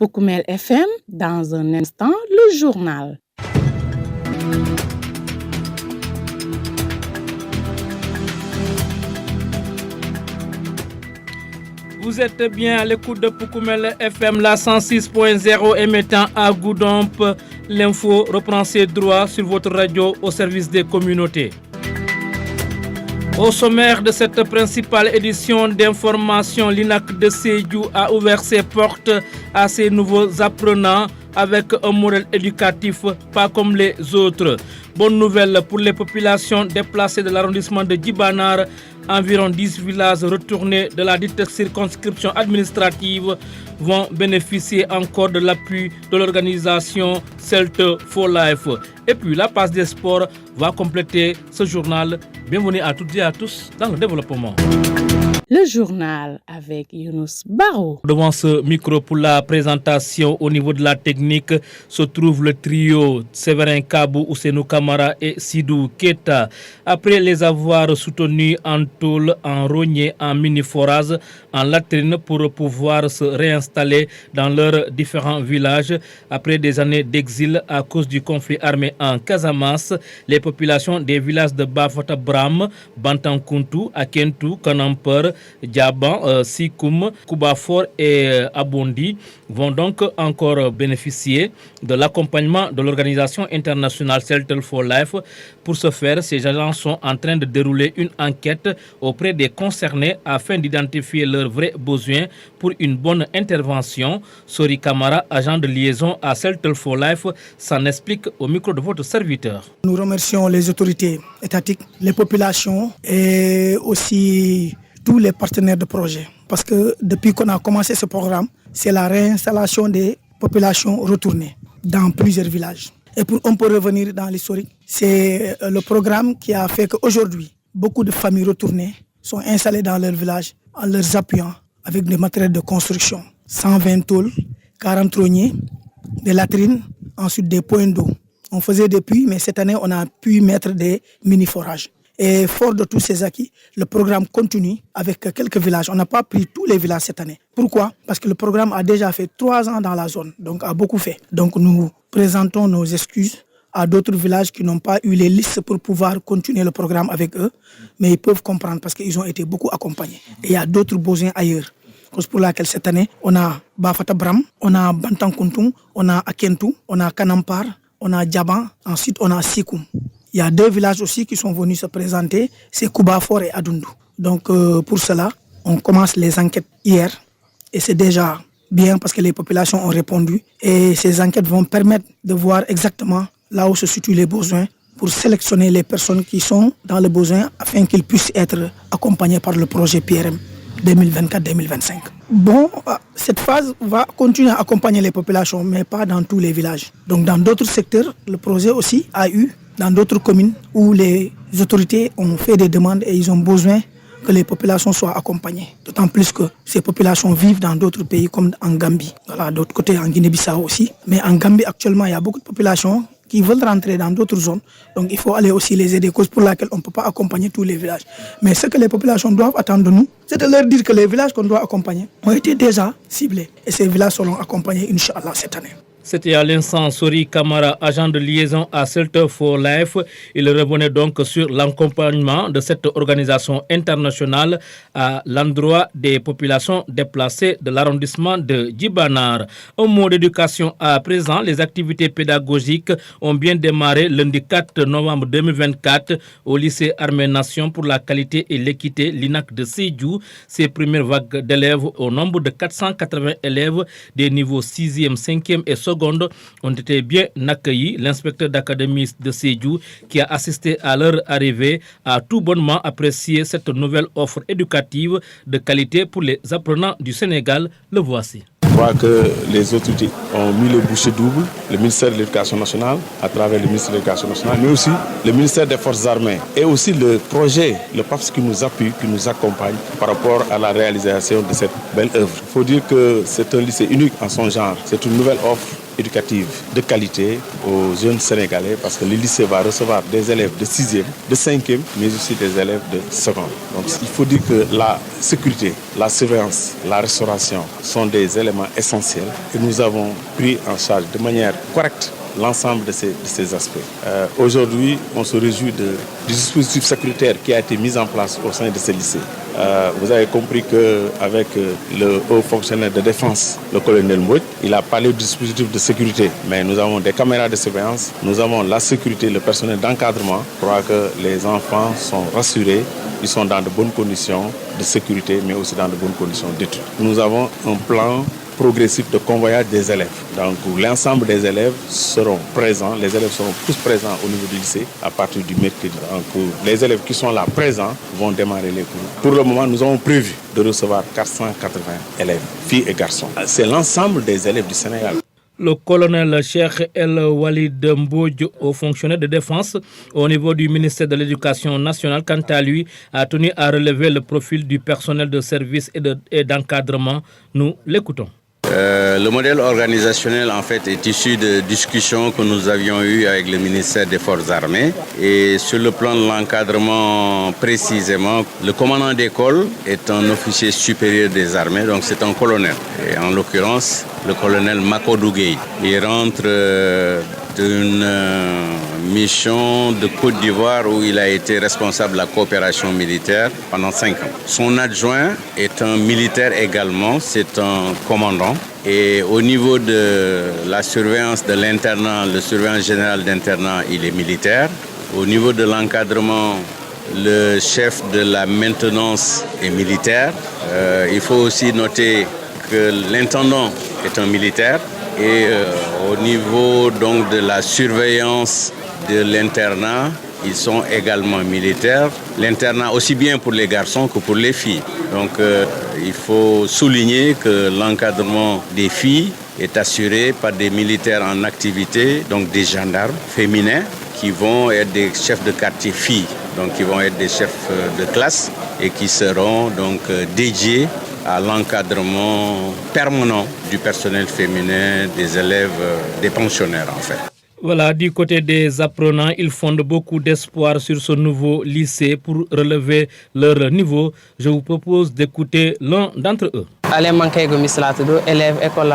Poukoumel FM, dans un instant, le journal. Vous êtes bien à l'écoute de Poukoumel FM, la 106.0 émettant à Goudomp. L'info reprend ses droits sur votre radio au service des communautés. Au sommaire de cette principale édition d'information, l'INAC de Sédhiou a ouvert ses portes à ses nouveaux apprenants avec un modèle éducatif pas comme les autres. Bonne nouvelle pour les populations déplacées de l'arrondissement de Djibanar. Environ 10 villages retournés de la dite circonscription administrative vont bénéficier encore de l'appui de l'organisation Celt for Life. Et puis la passe des sports va compléter ce journal. Bienvenue à toutes et à tous dans le développement. Le journal avec Younous Baro. Devant ce micro pour la présentation au niveau de la technique se trouve le trio Séverin Kabou, Ousseynou Kamara et Sidou Keta. Après les avoir soutenus en tôle, en rogné, en mini-forage, en latrine pour pouvoir se réinstaller dans leurs différents villages. Après des années d'exil à cause du conflit armé en Casamance, les populations des villages de Bafata Bram, Bantankuntu, Akentu, Kanamper, Djaban, Sikoum, Koubafor et Abondi vont donc encore bénéficier de l'accompagnement de l'organisation internationale Celt for Life. Pour ce faire, ces agents sont en train de dérouler une enquête auprès des concernés afin d'identifier leurs vrais besoins pour une bonne intervention. Sori Kamara, agent de liaison à Celt for Life, s'en explique au micro de votre serviteur. Nous remercions les autorités étatiques, les populations et aussi tous les partenaires de projet. Parce que depuis qu'on a commencé ce programme, c'est la réinstallation des populations retournées dans plusieurs villages. Et pour un peu revenir dans l'historique, c'est le programme qui a fait qu'aujourd'hui, beaucoup de familles retournées sont installées dans leur village en leur appuyant avec des matériels de construction. 120 tôles, 40 rogniers, des latrines, ensuite des points d'eau. On faisait des puits, mais cette année, on a pu mettre des mini-forages. Et fort de tous ces acquis, le programme continue avec quelques villages. On n'a pas pris tous les villages cette année. Pourquoi? Parce que le programme a déjà fait 3 ans dans la zone, donc a beaucoup fait. Donc nous présentons nos excuses à d'autres villages qui n'ont pas eu les listes pour pouvoir continuer le programme avec eux, mais ils peuvent comprendre parce qu'ils ont été beaucoup accompagnés. Et il y a d'autres besoins ailleurs. C'est pour laquelle cette année, on a Bafata Bram, on a Bantankuntung, on a Akentu, on a Kanampar, on a Djaban, ensuite on a Sikoum. Il y a 2 villages aussi qui sont venus se présenter, c'est Koubafor et Adundu. Donc pour cela, on commence les enquêtes hier et c'est déjà bien parce que les populations ont répondu. Et ces enquêtes vont permettre de voir exactement là où se situent les besoins pour sélectionner les personnes qui sont dans le besoin afin qu'ils puissent être accompagnés par le projet PRM 2024-2025. Bon, cette phase va continuer à accompagner les populations, mais pas dans tous les villages. Donc dans d'autres secteurs, le projet aussi a eu dans d'autres communes où les autorités ont fait des demandes et ils ont besoin que les populations soient accompagnées. D'autant plus que ces populations vivent dans d'autres pays comme en Gambie. Voilà, d'autre côté en Guinée-Bissau aussi. Mais en Gambie actuellement, il y a beaucoup de populations qui veulent rentrer dans d'autres zones. Donc il faut aller aussi les aider, cause pour laquelle on ne peut pas accompagner tous les villages. Mais ce que les populations doivent attendre de nous, c'est de leur dire que les villages qu'on doit accompagner ont été déjà ciblés. Et ces villages seront accompagnés, Inch'Allah, cette année. C'était à l'instant Sori Kamara, agent de liaison à Celt for Life. Il revenait donc sur l'accompagnement de cette organisation internationale à l'endroit des populations déplacées de l'arrondissement de Djibanar. Un mot d'éducation à présent, les activités pédagogiques ont bien démarré lundi 4 novembre 2024 au lycée Armée Nation pour la qualité et l'équité, l'INAC de Sédhiou. Ces premières vagues d'élèves au nombre de 480 élèves des niveaux 6e, 5e et seconde ont été bien accueillis. L'inspecteur d'académie de Sédhiou qui a assisté à leur arrivée a tout bonnement apprécié cette nouvelle offre éducative de qualité pour les apprenants du Sénégal. Le voici. Je crois que les autorités ont mis le bouchée double, le ministère de l'Éducation nationale, à travers le ministère de l'Éducation nationale, mais aussi le ministère des Forces armées et aussi le projet, le PAPS qui nous appuie, qui nous accompagne par rapport à la réalisation de cette belle œuvre. Il faut dire que c'est un lycée unique en son genre. C'est une nouvelle offre éducative de qualité aux jeunes Sénégalais parce que le lycée va recevoir des élèves de 6e, de 5e, mais aussi des élèves de seconde. Donc il faut dire que la sécurité, la surveillance, la restauration sont des éléments essentiels et nous avons pris en charge de manière correcte l'ensemble de ces aspects. Aujourd'hui, on se réjouit du dispositif sécuritaire qui a été mis en place au sein de ce lycée. Vous avez compris qu'avec le haut fonctionnaire de défense, le colonel Mbouet, il a parlé du dispositif de sécurité. Mais nous avons des caméras de surveillance, nous avons la sécurité, le personnel d'encadrement. Je crois que les enfants sont rassurés, ils sont dans de bonnes conditions de sécurité, mais aussi dans de bonnes conditions d'études. Nous avons un plan progressif de convoyage des élèves. Donc l'ensemble des élèves seront présents, les élèves seront tous présents au niveau du lycée à partir du mercredi. Donc les élèves qui sont là présents vont démarrer les cours. Pour le moment, nous avons prévu de recevoir 480 élèves, filles et garçons. C'est l'ensemble des élèves du Sénégal. Le colonel Cheikh El Walid Mbodj, haut fonctionnaire de défense au niveau du ministère de l'Éducation nationale, quant à lui, a tenu à relever le profil du personnel de service et d'encadrement. Nous l'écoutons. Le modèle organisationnel en fait est issu de discussions que nous avions eues avec le ministère des Forces armées et sur le plan de l'encadrement précisément, le commandant d'école est un officier supérieur des armées, donc c'est un colonel. Et en l'occurrence, le colonel Makodou Gueye. Il rentre d'une mission de Côte d'Ivoire où il a été responsable de la coopération militaire pendant 5 ans. Son adjoint est un militaire également, c'est un commandant. Et au niveau de la surveillance de l'internat, le surveillant général d'internat, il est militaire. Au niveau de l'encadrement, le chef de la maintenance est militaire. Il faut aussi noter que l'intendant est un militaire. Et au niveau donc de la surveillance de l'internat, ils sont également militaires. L'internat aussi bien pour les garçons que pour les filles. Donc il faut souligner que l'encadrement des filles est assuré par des militaires en activité, donc des gendarmes féminins qui vont être des chefs de quartier filles, donc qui vont être des chefs de classe et qui seront donc dédiés à l'encadrement permanent du personnel féminin, des élèves, des pensionnaires en fait. Voilà, du côté des apprenants, ils fondent beaucoup d'espoir sur ce nouveau lycée pour relever leur niveau. Je vous propose d'écouter l'un d'entre eux. Alain Mankaigo Mislatudo, élève école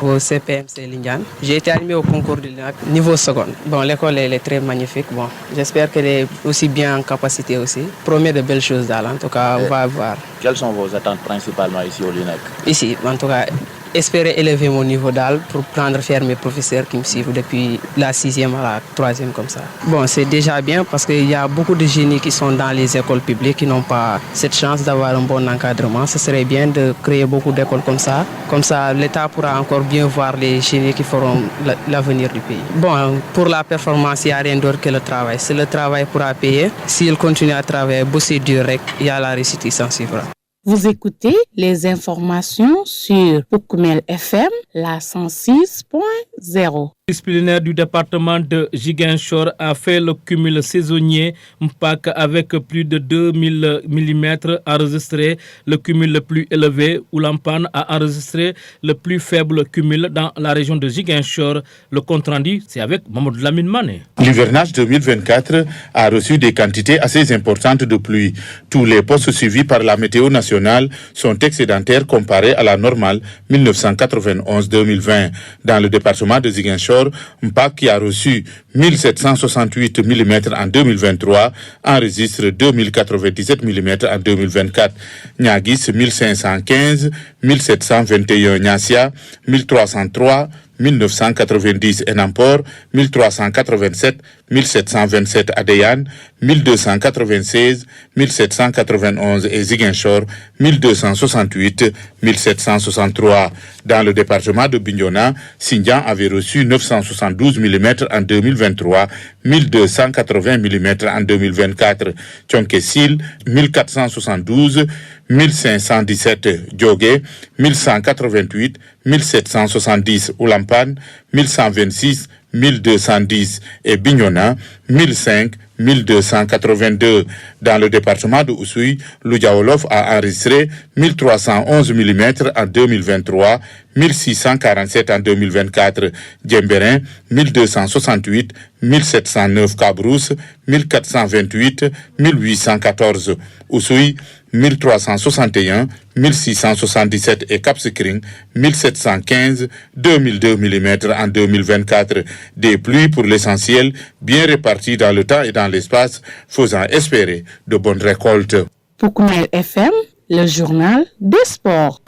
au CPMC Lindiane. J'ai été admis au concours du niveau seconde. Bon, l'école elle est très magnifique. Bon, j'espère qu'elle est aussi bien en capacité aussi. Promet de belles choses là. En tout cas, on va voir. Quelles sont vos attentes principalement ici au LINEC? Ici, en tout cas, espérer élever mon niveau d'AL pour prendre faire mes professeurs qui me suivent depuis la 6e à la 3e comme ça. Bon, c'est déjà bien parce qu'il y a beaucoup de génies qui sont dans les écoles publiques qui n'ont pas cette chance d'avoir un bon encadrement. Ce serait bien de créer beaucoup d'écoles comme ça. Comme ça, l'État pourra encore bien voir les génies qui feront l'avenir du pays. Bon, pour la performance, il n'y a rien d'autre que le travail. Si le travail pourra payer, s'il continue à travailler, bosser dur, il y a la réussite qui s'en suivra. Vous écoutez les informations sur Poukoumel FM, la 106.0. Disciplinaire du département de Ziguinchor a fait le cumul saisonnier MPAC avec plus de 2000 mm enregistré, le cumul le plus élevé où Lampan a enregistré le plus faible cumul dans la région de Ziguinchor. Le compte rendu, c'est avec Mamadou Lamine Mané. L'hivernage 2024 a reçu des quantités assez importantes de pluie. Tous les postes suivis par la météo nationale sont excédentaires comparés à la normale 1991-2020. Dans le département de Ziguinchor, MPAC qui a reçu 1768 mm en 2023 enregistre 2097 mm en 2024. Niaguis 1515, 1721 Niassia, 1303, 1990 Enampor, 1387, 1727 Adéane, 1296, 1791 et Ziguinchor, 1268, 1763. Dans le département de Bignona, Sindian avait reçu 972 mm en 2023, 1280 mm en 2024. Tchonkessil, 1472, 1517 Djogé, 1188, 1770 Oulampan, 1126, 1210 et Bignona, 1005, 1282. Dans le département de Oussouye, Loudiaolof a enregistré 1311 mm en 2023, 1647 en 2024. Djemberin, 1268, 1709 Cabrousse, 1428, 1814. Oussouy, 1361, 1677 et Cap Skirring, 1715, 2002 mm en 2024. Des pluies pour l'essentiel, bien réparties dans le temps et dans l'espace, faisant espérer de bonnes récoltes. Pour Koumel FM, le journal des sports.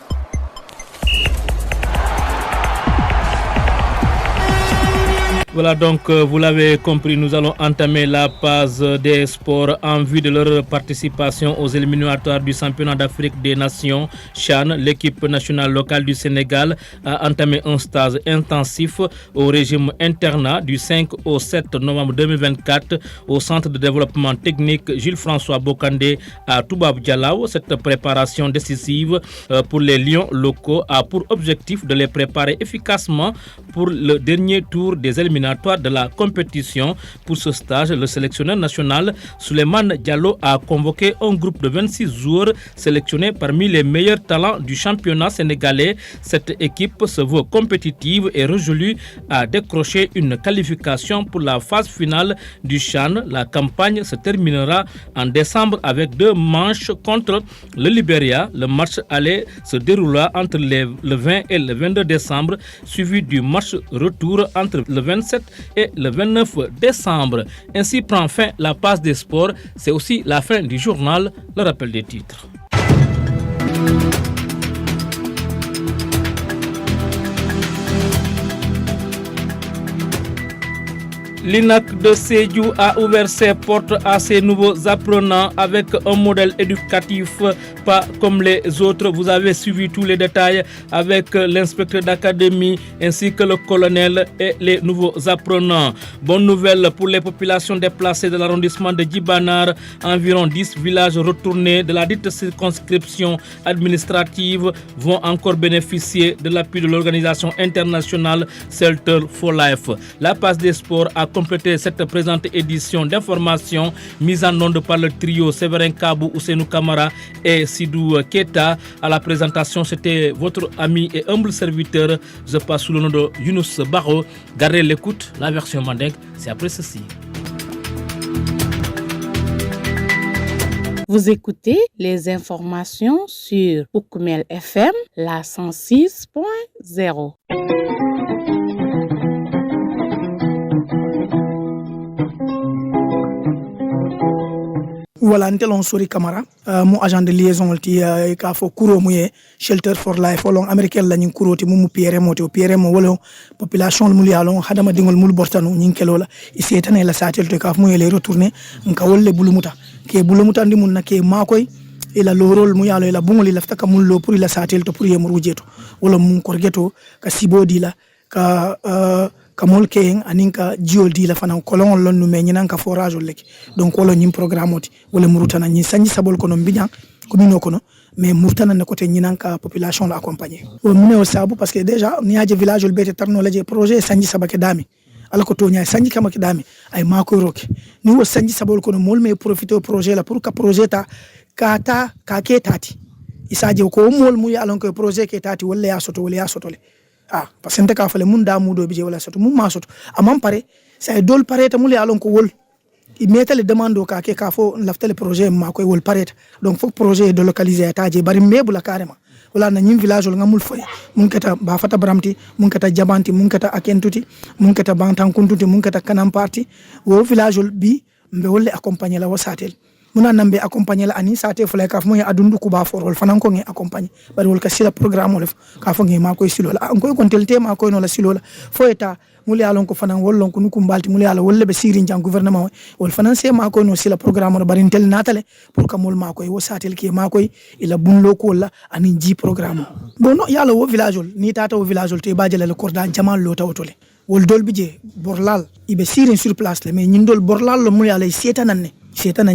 Voilà donc, vous l'avez compris, nous allons entamer la phase des sports en vue de leur participation aux éliminatoires du championnat d'Afrique des Nations CHAN. L'équipe nationale locale du Sénégal a entamé un stage intensif au régime internat du 5 au 7 novembre 2024 au centre de développement technique Jules-François Bocandé à Toubab Dialaw. Cette préparation décisive pour les lions locaux a pour objectif de les préparer efficacement pour le dernier tour des éliminatoires de la compétition. Pour ce stage, le sélectionneur national Souleymane Diallo a convoqué un groupe de 26 joueurs sélectionnés parmi les meilleurs talents du championnat sénégalais. Cette équipe se veut compétitive et résolue à décrocher une qualification pour la phase finale du CHAN. La campagne se terminera en décembre avec 2 manches contre le Libéria. Le match aller se déroulera entre le 20 et le 22 décembre, suivi du match retour entre le 27 et le 29 décembre. Ainsi prend fin la passe des sports. C'est aussi la fin du journal. Le rappel des titres. L'INAC de Sédhiou a ouvert ses portes à ses nouveaux apprenants avec un modèle éducatif pas comme les autres. Vous avez suivi tous les détails avec l'inspecteur d'académie ainsi que le colonel et les nouveaux apprenants. Bonne nouvelle pour les populations déplacées de l'arrondissement de Djibanar. Environ 10 villages retournés de la dite circonscription administrative vont encore bénéficier de l'appui de l'organisation internationale Shelter for Life. La passe des sports a complété cette présente édition d'information mise en onde par le trio Séverin Kabou, Ousseynou Kamara et Sidou Keita. À la présentation, c'était votre ami et humble serviteur. Je passe sous le nom de Younous Baro. Gardez l'écoute, la version mandingue, c'est après ceci. Vous écoutez les informations sur Koumel FM, la 106.0. Voilà, ntelon Sori Camara, mon agent de liaison ti ka fo kuro muye Shelter for Life olon américain la nyin kuro ti mu PRM wala population mu yalon hadama dingol mul bortanu nyin kelola isi etane la satel to ka muye les retourner nka wolle bulumuta ke bulumuta ndi mun na ke makoy ila lorol mu yalo ila bungol ila ftaka mul lo pour ila satel to pour yemru jeto wala mun korgeto ka sibodi la ka kamol keng aninka jiol di la fana kolon lon no meñinan ka forage leki donc wala nyim programme oti wala murutana nyi sanji sabol kono mbijan ko mino kono mais murtana ne côté nyinan ka population la accompagner o mune o sabu parce que déjà ni aje village ol bete tarno laje projet sanji sabake dami ala ko to nya sanji kama ke dami ay mako roke ni wo sanji sabol kono mol me profiter au projet la pour ka projet ta kata ka ke tati isaje ko mol mu ya alon ko projet ke tati wala ya soto le parce que ka fale mun da mudo bije wala soto mun ma soto amam pare say dol pareta mul ya alon ko wol i metale demando ka ke ka fo laftale projet ma koy wol pareta donc faut projet de localiser taje bari mebula carrément wala na nyim village wala ngamul foy mun kata ba fata bramti mun kata jabanti mun kata akentuti mun kata bantan kuntuti mun kata kanam parti wo village bi mbe wolle accompagner la wasatel muna nambe accompagner la ani sate fulay kaf moy adundu ku ba forol fanan ko ngi accompagner bari wol ka sila programme wol ka fo ngi ma koy silo la ko kontelte ma koy no la silo la fo eta muli alon ko fanan wol lon ko nukum balti muli ala wolle be sirin jang gouvernement wol fanan se ma koy no sila programme no bari tel natale pour ka mol ma koy wo satel ki ma koy ila bunlo ko la ani ji programme bon no yalla wo village ol ni tata wo village ol te bajale le korda jamal lo tawtole wol dol bije borlal ibe sirin sur place le mais ñindol borlal lo muli ala setanan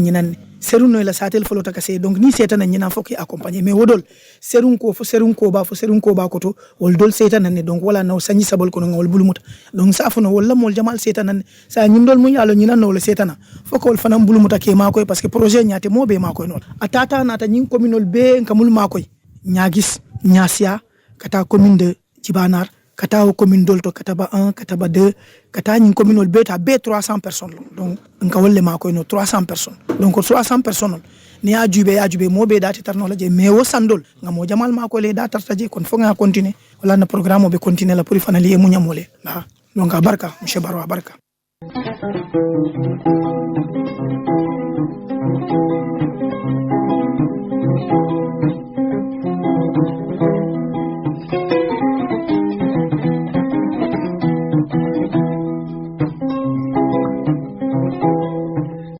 ñinan serun la satel folo takase donc ni setana ñina foki accompagner mais wodol serun ko ba ko to wol dol setana ne donc wala no sanyi sabol ko ngol bulumuta donc sa fono wala mol jamal setana ne sa ñindol mu yalo ñina no le setana foko wol fanam bulumuta ke makoy parce que projet ñate mo be makoy non atata nata ñing communal be nkamul makoy ñagis ñasia kata commune de Djibanar kata o commune dolto kataba 1 kataba 2 kata ni commune ol beta be 300 personnes donc nka wolle ma ko no 300 personnes donc 300 personnes ni ajube mo be dati tarno la je me wo sandol ngamo jamal ma ko le data taje kon fo nga continuer wala na programme be continuer la pour fanali e munya mole donc barka monsieur Barwa barka.